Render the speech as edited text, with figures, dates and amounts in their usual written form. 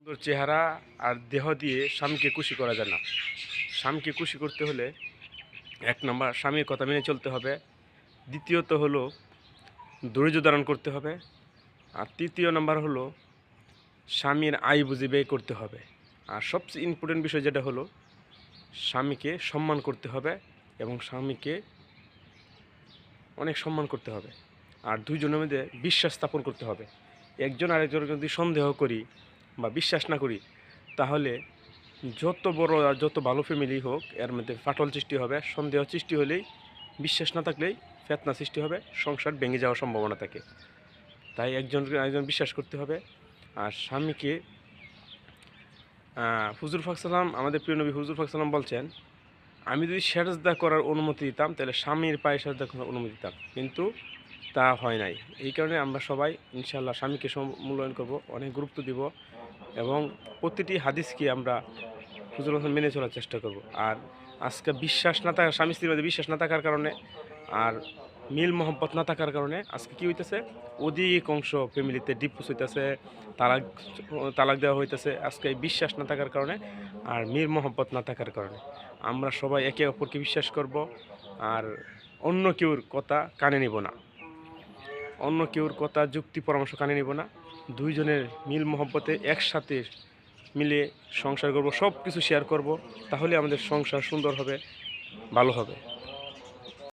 সুন্দর চেহারা আর দেহ দিয়ে স্বামীকে খুশি করা যায় না। স্বামীকে খুশি করতে হলে এক নম্বর স্বামীর কথা মেনে চলতে হবে, দ্বিতীয়ত হলো ধৈর্য ধারণ করতে হবে, আর তৃতীয় নাম্বার হলো স্বামীর আয় বুঝে ব্যয় করতে হবে। আর সবচেয়ে ইম্পর্টেন্ট বিষয় যেটা হলো স্বামীকে সম্মান করতে হবে এবং স্বামীকে অনেক সম্মান করতে হবে। আর দুইজনের মধ্যে বিশ্বাস স্থাপন করতে হবে। একজন আরেকজনকে যদি সন্দেহ করি বা বিশ্বাস না করি, তাহলে যত বড় আর যত ভালো ফ্যামিলি হোক এর মধ্যে ফাটল সৃষ্টি হবে। সন্দেহ সৃষ্টি হলেই, বিশ্বাস না থাকলেই ফেতনা সৃষ্টি হবে, সংসার ভেঙে যাওয়ার সম্ভাবনা থাকে। তাই একজনকে আরেকজন বিশ্বাস করতে হবে। আর স্বামীকে হুজুর পাক সাল্লাম, আমাদের প্রিয় নবী হুজুর পাক সাল্লাম বলছেন, আমি যদি সেজদা করার অনুমতি দিতাম তাহলে স্বামীর পায়ে সেজদা করার অনুমতি দিতাম, কিন্তু তা হয় নাই। এই কারণে আমরা সবাই ইনশাআল্লাহ স্বামীকে মূল্যায়ন করব, অনেক গুরুত্ব দিব এবং প্রতিটি হাদিসকে আমরা হুজুর মতন মেনে চলার চেষ্টা করব। আর আজকে বিশ্বাস না থাকা, স্বামী স্ত্রীর মধ্যে বিশ্বাস না থাকার কারণে আর মিল মহব্বত না থাকার কারণে আজকে কী হইতেছে, অধিকাংশ ফ্যামিলিতে ডিভোর্স হইতেছে, তালাক তালাক দেওয়া হইতেছে। আজকে এই বিশ্বাস না থাকার কারণে আর মিল মহব্বত না থাকার কারণে আমরা সবাই একে অপরকে বিশ্বাস করব আর অন্য কেউর কথা কানে নিব না, অন্য কেউর কথা যুক্তি পরামর্শ কানে নিব না। দুইজনের মিল মহব্বতে একসাথে মিলে সংসার করব, সব কিছু শেয়ার করব, তাহলে আমাদের সংসার সুন্দর হবে, ভালো হবে।